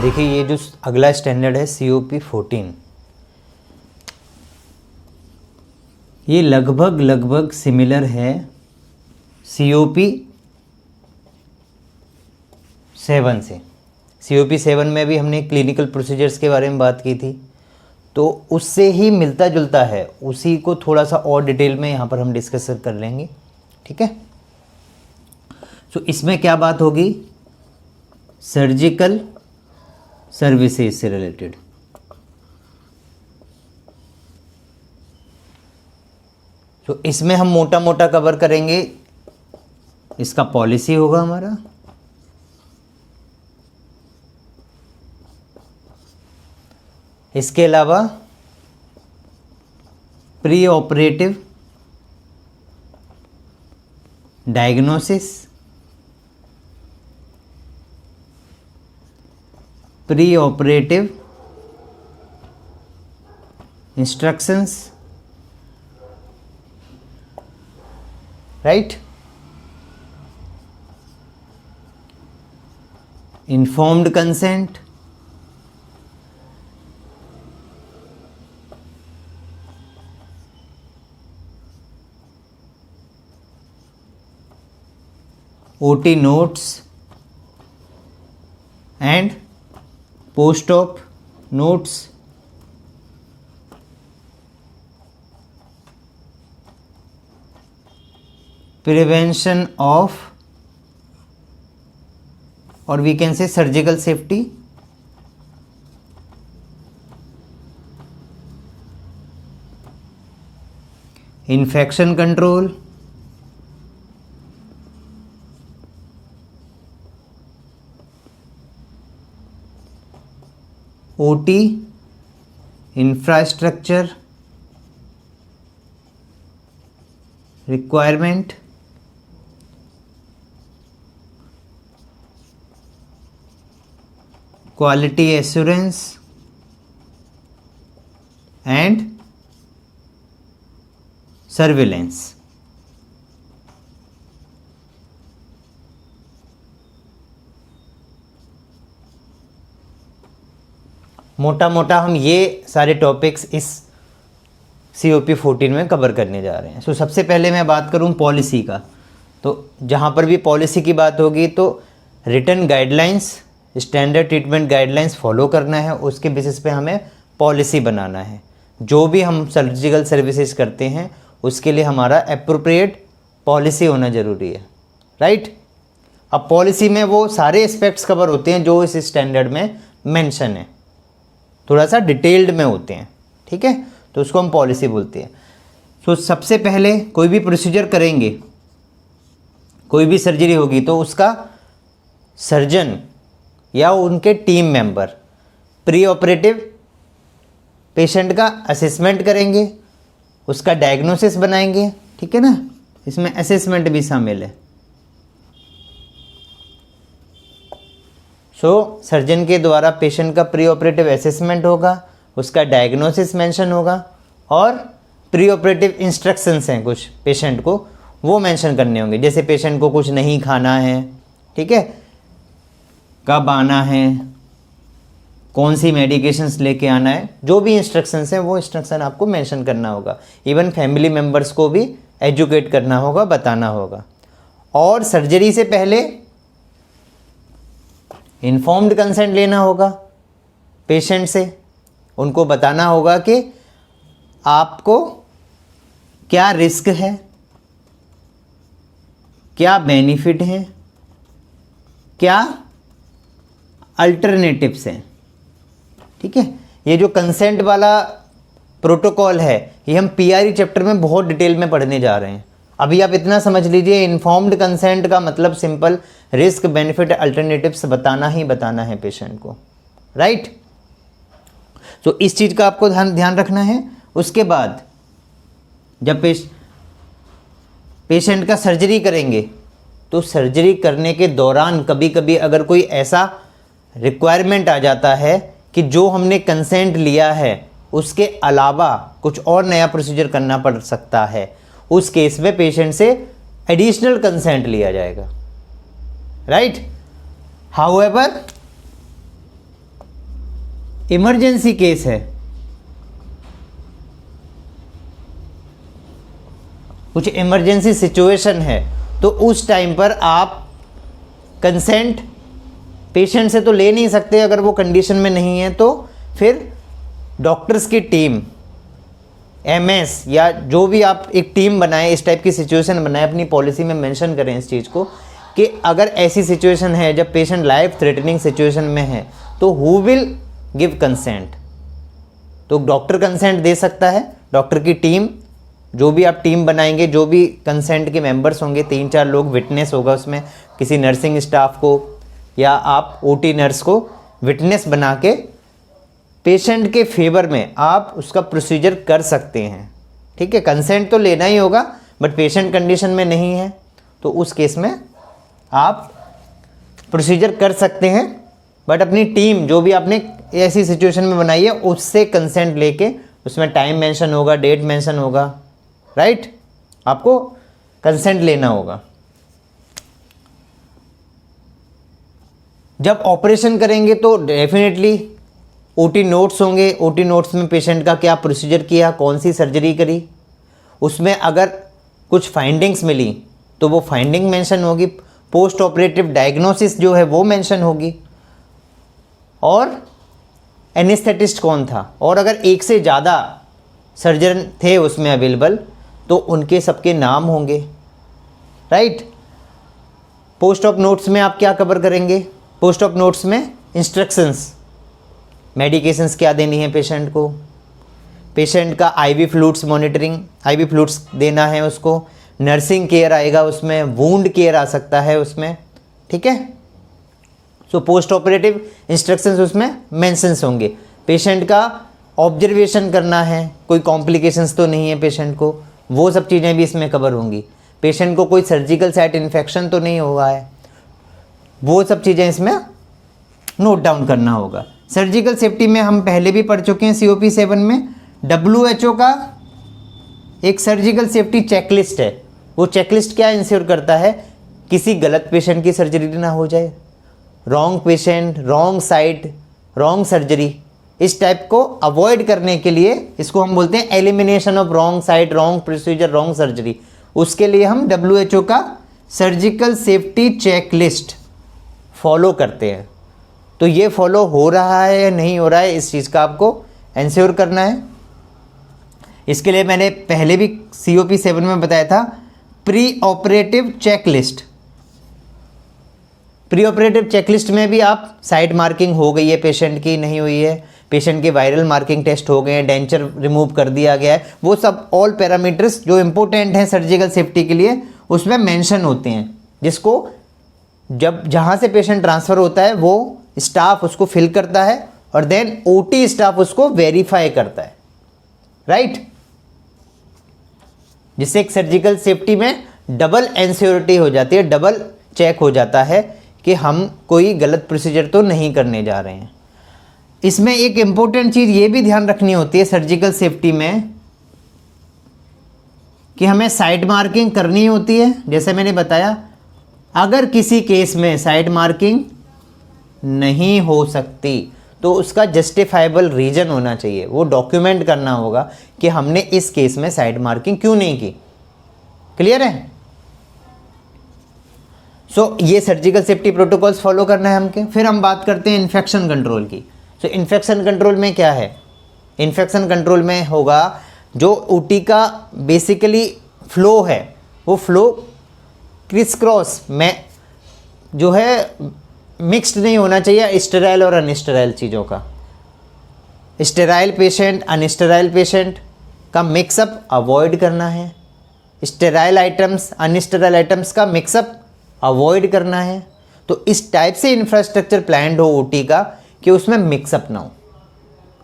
देखिए ये जो अगला स्टैंडर्ड है COP14, ये लगभग सिमिलर है COP7 से। COP7 में भी हमने क्लिनिकल प्रोसीजर्स के बारे में बात की थी, तो उससे ही मिलता जुलता है, उसी को थोड़ा सा और डिटेल में यहाँ पर हम डिस्कस कर लेंगे, ठीक है। तो इसमें क्या बात होगी, सर्जिकल सर्विसेज से रिलेटेड। तो इसमें हम मोटा मोटा कवर करेंगे, इसका पॉलिसी होगा हमारा, इसके अलावा pre operative diagnosis, pre operative instructions, right, informed consent, OT notes and post-op notes, prevention of, or we can say surgical safety, infection control, OT infrastructure requirement, quality assurance and surveillance। मोटा मोटा हम ये सारे topics इस COP14 में cover करने जा रहे हैं। सो सबसे पहले मैं बात करूं पॉलिसी का, तो जहां पर भी पॉलिसी की बात होगी तो written guidelines, standard treatment guidelines follow करना है, उसके बेसिस पे हमें पॉलिसी बनाना है। जो भी हम सर्जिकल सर्विसेज करते हैं उसके लिए हमारा एप्रोप्रिएट पॉलिसी होना ज़रूरी है, राइट। अब पॉलिसी में वो सारे एस्पेक्ट्स कवर होते हैं जो इस स्टैंडर्ड में मेंशन है, थोड़ा सा डिटेल्ड में होते हैं, ठीक है, तो उसको हम पॉलिसी बोलते हैं। तो सबसे पहले कोई भी प्रोसीजर करेंगे, कोई भी सर्जरी होगी तो उसका सर्जन या उनके team member pre operative patient का असेसमेंट करेंगे, उसका डायग्नोसिस बनाएंगे, ठीक है ना, इसमें असेसमेंट भी शामिल है। सर्जन के द्वारा पेशेंट का प्री ऑपरेटिव असेसमेंट होगा, उसका डायग्नोसिस मेंशन होगा और प्री ऑपरेटिव इंस्ट्रक्शंस हैं कुछ पेशेंट को, वो मेंशन करने होंगे। जैसे पेशेंट को कुछ नहीं खाना है, ठीक है, कब आना है, कौन सी मेडिकेशंस लेके आना है, जो भी इंस्ट्रक्शंस हैं वो इंस्ट्रक्शन आपको मेंशन करना होगा। इवन फैमिली मेम्बर्स को भी एजुकेट करना होगा, बताना होगा। और सर्जरी से पहले इन्फॉर्म्ड कंसेंट लेना होगा पेशेंट से, उनको बताना होगा कि आपको क्या रिस्क है, क्या बेनिफिट है, क्या अल्टरनेटिव्स हैं, ठीक है। ये जो कंसेंट वाला प्रोटोकॉल है ये हम PRE चैप्टर में बहुत डिटेल में पढ़ने जा रहे हैं। अभी आप इतना समझ लीजिए, इन्फॉर्म्ड कंसेंट का मतलब सिंपल रिस्क बेनिफिट अल्टरनेटिव्स बताना ही बताना है पेशेंट को, राइट। तो इस चीज़ का आपको ध्यान रखना है। उसके बाद जब पेशेंट का सर्जरी करेंगे तो सर्जरी करने के दौरान कभी कभी अगर कोई ऐसा रिक्वायरमेंट आ जाता है कि जो हमने कंसेंट लिया है उसके अलावा कुछ और नया प्रोसीजर करना पड़ सकता है, उस केस में पेशेंट से एडिशनल कंसेंट लिया जाएगा, राइट। हाउएवर इमरजेंसी केस है, कुछ इमरजेंसी सिचुएशन है, तो उस टाइम पर आप कंसेंट पेशेंट से तो ले नहीं सकते अगर वो कंडीशन में नहीं है, तो फिर डॉक्टर्स की टीम, एमएस या जो भी आप एक टीम बनाएं, इस टाइप की सिचुएशन बनाएं, अपनी पॉलिसी में मेंशन करें इस चीज़ को कि अगर ऐसी सिचुएशन है जब पेशेंट लाइफ थ्रेटनिंग सिचुएशन में है तो हु विल गिव कंसेंट। तो डॉक्टर कंसेंट दे सकता है, डॉक्टर की टीम, जो भी आप टीम बनाएंगे, जो भी कंसेंट के मेंबर्स होंगे, 3-4 लोग, विटनेस होगा उसमें, किसी नर्सिंग स्टाफ को या आप ओटी नर्स को विटनेस बना के पेशेंट के फेवर में आप उसका प्रोसीजर कर सकते हैं। ठीक है, कंसेंट तो लेना ही होगा, बट पेशेंट कंडीशन में नहीं है तो उस केस में आप प्रोसीजर कर सकते हैं, बट अपनी टीम जो भी आपने ऐसी सिचुएशन में बनाई है उससे कंसेंट लेके, उसमें टाइम मेंशन होगा, डेट मेंशन होगा, राइट, आपको कंसेंट लेना होगा। जब ऑपरेशन करेंगे तो डेफिनेटली ओटी नोट्स होंगे, ओटी नोट्स में पेशेंट का क्या प्रोसीजर किया, कौन सी सर्जरी करी, उसमें अगर कुछ फाइंडिंग्स मिली तो वो फाइंडिंग मेंशन होगी, पोस्ट ऑपरेटिव डायग्नोसिस जो है वो मेंशन होगी, और एनेस्थेटिस्ट कौन था, और अगर एक से ज़्यादा सर्जन थे उसमें अवेलेबल तो उनके सबके नाम होंगे, राइट। पोस्ट ऑप नोट्स में आप क्या कवर करेंगे, पोस्ट ऑप नोट्स में इंस्ट्रक्शंस, मेडिकेशंस क्या देनी है पेशेंट को, पेशेंट का ivy fluids monitoring, ivy fluids देना है उसको, नर्सिंग केयर आएगा उसमें, वूंड केयर आ सकता है उसमें, ठीक है। सो पोस्ट ऑपरेटिव इंस्ट्रक्शंस उसमें मेंशंस होंगे, पेशेंट का ऑब्जर्वेशन करना है, कोई कॉम्प्लिकेशंस तो नहीं है पेशेंट को, वो सब चीज़ें भी इसमें कवर होंगी, पेशेंट को कोई सर्जिकल साइट इन्फेक्शन तो नहीं हुआ है, वो सब चीज़ें इसमें नोट डाउन करना होगा। सर्जिकल सेफ्टी में हम पहले भी पढ़ चुके हैं COP 7 में, WHO का एक सर्जिकल सेफ्टी चेकलिस्ट है, वो चेकलिस्ट क्या इंश्योर करता है, किसी गलत पेशेंट की सर्जरी ना हो जाए, wrong patient, wrong site, wrong surgery, इस टाइप को अवॉइड करने के लिए इसको हम बोलते हैं elimination of wrong site, wrong procedure, wrong surgery. उसके लिए हम WHO का सर्जिकल सेफ्टी चेकलिस्ट फॉलो करते हैं। तो ये फॉलो हो रहा है या नहीं हो रहा है, इस चीज़ का आपको इंश्योर करना है। इसके लिए मैंने पहले भी COP 7 में बताया था, pre operative checklist. Pre operative checklist में भी आप साइड मार्किंग हो गई है पेशेंट की, नहीं हुई है, पेशेंट के वायरल मार्किंग टेस्ट हो गए हैं, डेंचर रिमूव कर दिया गया है, वो सब ऑल पैरामीटर्स जो इंपॉर्टेंट हैं सर्जिकल सेफ्टी के लिए उसमें मेंशन होते हैं, जिसको जब जहाँ से पेशेंट ट्रांसफ़र होता है वो स्टाफ उसको फिल करता है और देन OT स्टाफ उसको वेरीफाई करता है, राइट। जिससे एक सर्जिकल सेफ्टी में डबल एंश्योरिटी हो जाती है, डबल चेक हो जाता है कि हम कोई गलत प्रोसीजर तो नहीं करने जा रहे हैं। इसमें एक इम्पोर्टेंट चीज़ ये भी ध्यान रखनी होती है सर्जिकल सेफ्टी में कि हमें साइड मार्किंग करनी होती है। जैसे मैंने बताया, अगर किसी केस में साइड मार्किंग नहीं हो सकती तो उसका जस्टिफाइबल रीज़न होना चाहिए, वो डॉक्यूमेंट करना होगा कि हमने इस केस में साइड मार्किंग क्यों नहीं की। क्लियर है? सो ये सर्जिकल सेफ्टी प्रोटोकॉल्स फॉलो करना है हमके। फिर हम बात करते हैं इन्फेक्शन कंट्रोल की। सो इन्फेक्शन कंट्रोल में क्या है, इन्फेक्शन कंट्रोल में होगा जो OT का बेसिकली फ्लो है, वो फ्लो क्रिस क्रॉस में जो है मिक्स्ड नहीं होना चाहिए स्टेराइल और अनस्टेराइल चीज़ों का। स्टेराइल पेशेंट, अनस्टेराइल पेशेंट का मिक्सअप अवॉइड करना है, स्टेराइल आइटम्स, अनस्टेराइल आइटम्स का मिक्सअप अवॉइड करना है। तो इस टाइप से इंफ्रास्ट्रक्चर प्लान्ड हो OT का कि उसमें मिक्सअप ना हो,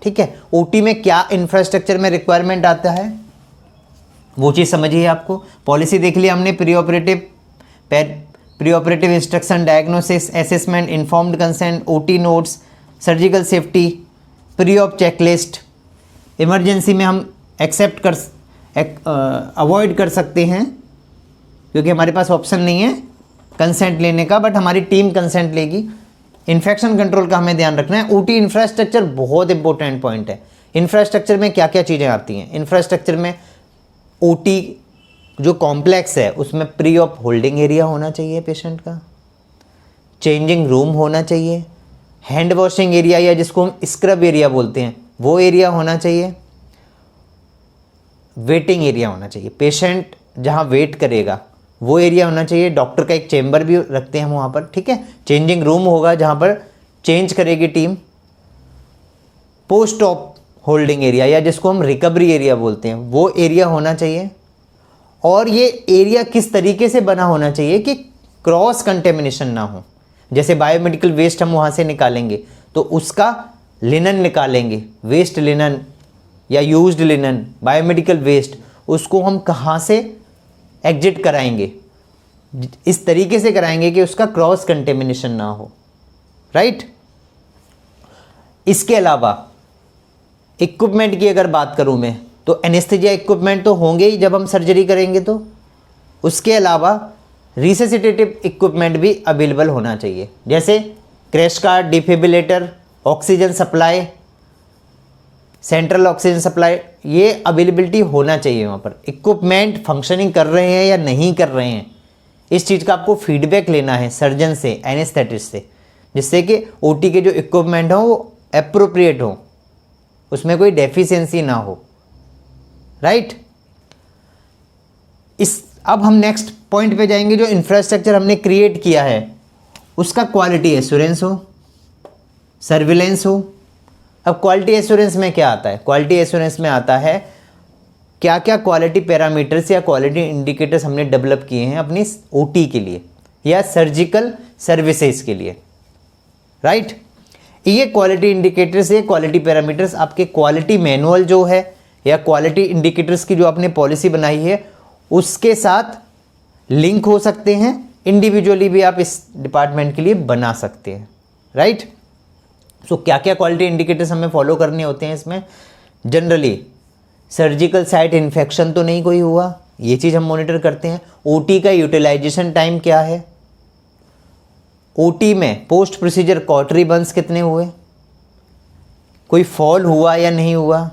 ठीक है। OT में क्या इंफ्रास्ट्रक्चर में रिक्वायरमेंट आता है वो चीज़ समझिए। आपको पॉलिसी देख लिया हमने, pre operative instruction, diagnosis, assessment, informed consent, OT notes, surgical safety, pre op checklist. Emergency में हम अवॉइड कर सकते हैं क्योंकि हमारे पास ऑप्शन नहीं है कंसेंट लेने का, बट हमारी टीम कंसेंट लेगी। इन्फेक्शन कंट्रोल का हमें ध्यान रखना है। ओटी इंफ्रास्ट्रक्चर बहुत इंपॉर्टेंट पॉइंट है। इंफ्रास्ट्रक्चर में क्या क्या चीज़ें आती हैं? इंफ्रास्ट्रक्चर में ओटी जो कॉम्प्लेक्स है उसमें प्री ऑप होल्डिंग एरिया होना चाहिए पेशेंट का, चेंजिंग रूम होना चाहिए, हैंड वॉशिंग एरिया या जिसको हम स्क्रब एरिया बोलते हैं वो एरिया होना चाहिए, वेटिंग एरिया होना चाहिए, पेशेंट जहाँ वेट करेगा वो एरिया होना चाहिए। डॉक्टर का एक चेंबर भी रखते हैं हम वहाँ पर, ठीक है। चेंजिंग रूम होगा जहाँ पर चेंज करेगी team. Post op holding area या जिसको हम रिकवरी एरिया बोलते हैं वो एरिया होना चाहिए। और ये एरिया किस तरीके से बना होना चाहिए कि क्रॉस कंटेमिनेशन ना हो। जैसे बायोमेडिकल वेस्ट हम वहाँ से निकालेंगे तो उसका लिनन निकालेंगे, वेस्ट लिनन या यूज्ड लिनन, बायोमेडिकल वेस्ट, उसको हम कहाँ से एग्जिट कराएंगे? इस तरीके से कराएंगे कि उसका क्रॉस कंटेमिनेशन ना हो, राइट। इसके अलावा इक्विपमेंट की अगर बात करूं मैं तो एनेस्थीसिया इक्विपमेंट तो होंगे ही जब हम सर्जरी करेंगे तो उसके अलावा रिससिटेटिव इक्विपमेंट भी अवेलेबल होना चाहिए, जैसे crash card, defibrillator, oxygen supply, central oxygen supply, ये अवेलेबिलिटी होना चाहिए वहाँ पर। इक्विपमेंट फंक्शनिंग कर रहे हैं या नहीं कर रहे हैं, इस चीज़ का आपको फीडबैक लेना है सर्जन से, एनेस्थेटिस्ट से, जिससे कि ओटी के जो इक्विपमेंट हो वो एप्रोप्रिएट हो, उसमें कोई डेफिशिएंसी ना हो, राइट। अब हम नेक्स्ट पॉइंट पे जाएंगे। जो इंफ्रास्ट्रक्चर हमने क्रिएट किया है उसका क्वालिटी एश्योरेंस हो, सर्विलेंस हो। अब क्वालिटी एश्योरेंस में क्या आता है? क्वालिटी एश्योरेंस में आता है क्या क्या क्वालिटी पैरामीटर्स या क्वालिटी इंडिकेटर्स हमने डेवलप किए हैं अपनी ओटी के लिए या सर्जिकल सर्विसेज के लिए, राइट। ये क्वालिटी इंडिकेटर्स, ये क्वालिटी पैरामीटर्स आपके क्वालिटी मैनुअल जो है या क्वालिटी इंडिकेटर्स की जो आपने पॉलिसी बनाई है उसके साथ लिंक हो सकते हैं। इंडिविजुअली भी आप इस डिपार्टमेंट के लिए बना सकते हैं, राइट। सो क्या क्या क्वालिटी इंडिकेटर्स हमें फॉलो करने होते हैं इसमें? जनरली सर्जिकल साइट इन्फेक्शन तो नहीं कोई हुआ, ये चीज़ हम मॉनिटर करते हैं। ओटी का यूटिलाइजेशन टाइम क्या है, ओटी में पोस्ट प्रोसीजर कॉटरी बर्न्स कितने हुए, कोई फॉल हुआ या नहीं हुआ,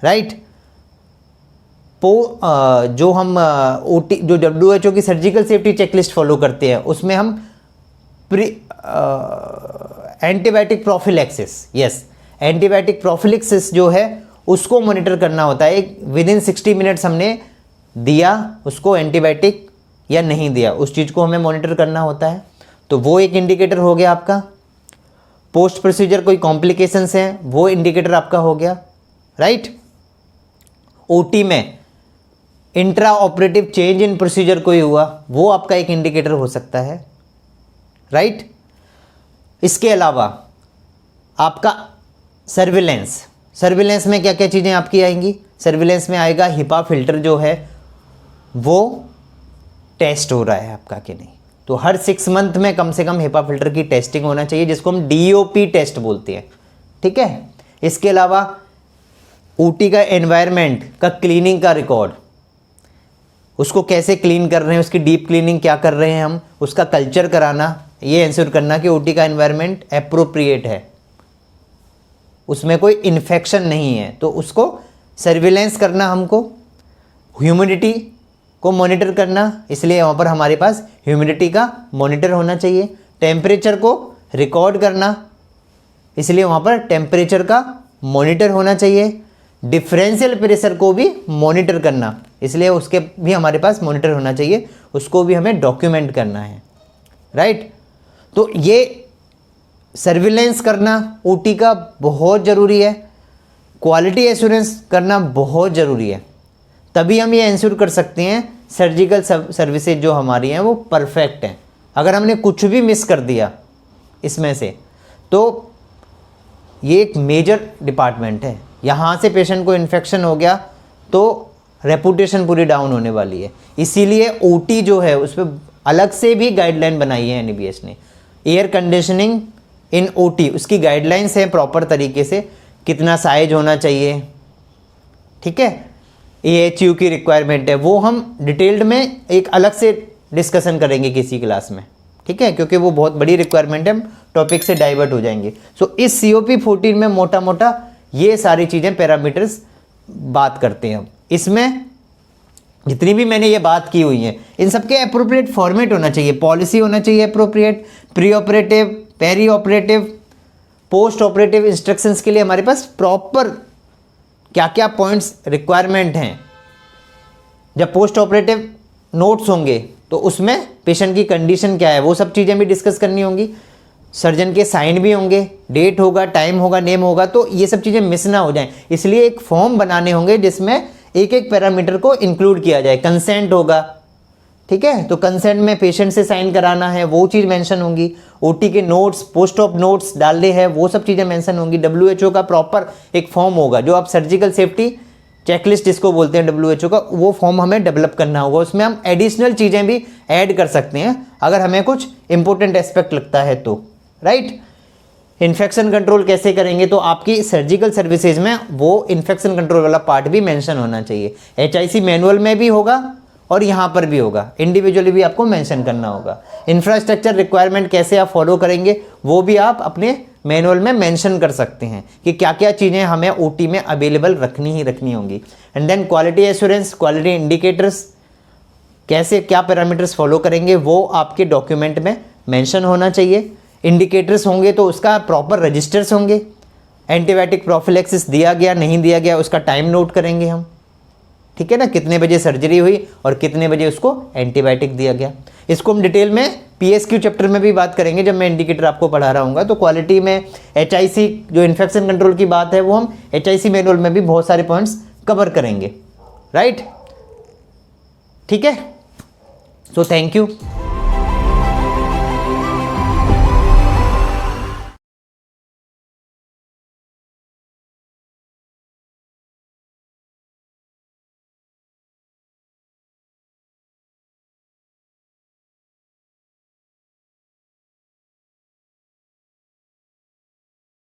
राइट। जो हम ओटी जो WHO की सर्जिकल सेफ्टी चेकलिस्ट फॉलो करते हैं उसमें हम antibiotic prophylaxis, yes, antibiotic prophylaxis जो है उसको मॉनिटर करना होता है। विदिन 60 मिनट्स हमने दिया उसको एंटीबायोटिक या नहीं दिया, उस चीज़ को हमें मॉनिटर करना होता है। तो वो एक इंडिकेटर हो गया आपका। पोस्ट प्रोसीजर कोई कॉम्प्लिकेशंस हैं वो इंडिकेटर आपका हो गया, राइट। ओटी में intra operative change in procedure कोई हुआ वो आपका एक इंडिकेटर हो सकता है, राइट। इसके अलावा आपका सर्विलेंस, सर्विलेंस में क्या क्या चीज़ें आपकी आएंगी? सर्विलेंस में आएगा हिपा फिल्टर जो है वो टेस्ट हो रहा है आपका कि नहीं। तो हर 6 मंथ में कम से कम हिपा फिल्टर की टेस्टिंग होना चाहिए, जिसको हम DOP टेस्ट बोलते हैं, ठीक है। इसके अलावा ओटी का एनवायरनमेंट का क्लीनिंग का रिकॉर्ड, उसको कैसे क्लीन कर रहे हैं, उसकी डीप क्लीनिंग क्या कर रहे हैं हम, उसका कल्चर कराना, ये इंश्योर करना कि ओटी का एनवायरनमेंट एप्रोप्रिएट है, उसमें कोई इन्फेक्शन नहीं है, तो उसको सर्विलेंस करना हमको। ह्यूमिडिटी को मॉनिटर करना, इसलिए वहाँ पर हमारे पास ह्यूमिडिटी का मॉनिटर होना चाहिए। टेम्परेचर को रिकॉर्ड करना, इसलिए वहाँ पर टेम्परेचर का मॉनिटर होना चाहिए। डिफरेंशियल प्रेशर को भी मॉनिटर करना, इसलिए उसके भी हमारे पास मॉनिटर होना चाहिए, उसको भी हमें डॉक्यूमेंट करना है, राइट। तो ये सर्विलेंस करना ओटी का बहुत ज़रूरी है, क्वालिटी एश्योरेंस करना बहुत ज़रूरी है, तभी हम ये इंश्योर कर सकते हैं सर्जिकल सर्विसेज जो हमारी हैं वो परफेक्ट हैं। अगर हमने कुछ भी मिस कर दिया इसमें से तो ये एक मेजर डिपार्टमेंट है, यहाँ से पेशेंट को इन्फेक्शन हो गया तो रेपुटेशन पूरी डाउन होने वाली है। इसीलिए ओटी जो है उस पर अलग से भी गाइडलाइन बनाई है NABH ने। एयर कंडीशनिंग इन ओटी उसकी गाइडलाइंस हैं प्रॉपर तरीके से, कितना साइज होना चाहिए, ठीक है। AHU की रिक्वायरमेंट है, वो हम डिटेल्ड में एक अलग से डिस्कशन करेंगे किसी क्लास में, ठीक है, क्योंकि वो बहुत बड़ी रिक्वायरमेंट है, हम टॉपिक से डाइवर्ट हो जाएंगे। सो इस COP14 में मोटा मोटा ये सारी चीज़ें पैरामीटर्स बात करते हैं हम। इसमें जितनी भी मैंने ये बात की हुई है इन सबके अप्रोप्रिएट फॉर्मेट होना चाहिए, पॉलिसी होना चाहिए appropriate, pre operative, peri operative, post operative instructions के लिए हमारे पास प्रॉपर क्या क्या पॉइंट्स रिक्वायरमेंट हैं। जब पोस्ट ऑपरेटिव नोट्स होंगे तो उसमें पेशेंट की कंडीशन क्या है वो सब चीज़ें भी डिस्कस करनी होंगी, सर्जन के साइन भी होंगे, डेट होगा, टाइम होगा, नेम होगा, तो ये सब चीज़ें मिस ना हो जाएं। इसलिए एक फॉर्म बनाने होंगे जिसमें एक एक पैरामीटर को इंक्लूड किया जाए। कंसेंट होगा, ठीक है, तो कंसेंट में पेशेंट से साइन कराना है वो चीज़ मेंशन होंगी, OT के नोट्स, पोस्ट ऑप नोट्स डालने हैं वो सब चीज़ें मेंशन होंगी। WHO का प्रॉपर एक फॉर्म होगा, जो आप सर्जिकल सेफ्टी चेकलिस्ट जिसको बोलते हैं WHO का, वो फॉर्म हमें डेवलप करना होगा। उसमें हम एडिशनल चीज़ें भी ऐड कर सकते हैं अगर हमें कुछ इंपॉर्टेंट एस्पेक्ट लगता है तो, राइट। इन्फेक्शन कंट्रोल कैसे करेंगे, तो आपकी सर्जिकल सर्विसेज में वो इन्फेक्शन कंट्रोल वाला पार्ट भी मेंशन होना चाहिए। HIC मैनुअल में भी होगा और यहाँ पर भी होगा, इंडिविजुअली भी आपको मेंशन करना होगा। इंफ्रास्ट्रक्चर रिक्वायरमेंट कैसे आप फॉलो करेंगे वो भी आप अपने मैनुअल में मेंशन कर सकते हैं कि क्या क्या चीज़ें हमें OT में अवेलेबल रखनी ही रखनी होंगी। And then quality assurance, quality indicators, कैसे क्या पैरामीटर्स फॉलो करेंगे वो आपके डॉक्यूमेंट में मेंशन होना चाहिए। इंडिकेटर्स होंगे तो उसका प्रॉपर रजिस्टर्स होंगे। एंटीबायोटिक प्रोफिलैक्सिस दिया गया नहीं दिया गया उसका टाइम नोट करेंगे हम, ठीक है ना, कितने बजे सर्जरी हुई और कितने बजे उसको एंटीबायोटिक दिया गया। इसको हम डिटेल में PSQ चैप्टर में भी बात करेंगे जब मैं इंडिकेटर आपको पढ़ा रहा हूँ। तो क्वालिटी में HIC जो इन्फेक्शन कंट्रोल की बात है वो हम HIC मैनुअल में भी बहुत सारे पॉइंट्स कवर करेंगे, राइट, ठीक है। So thank you.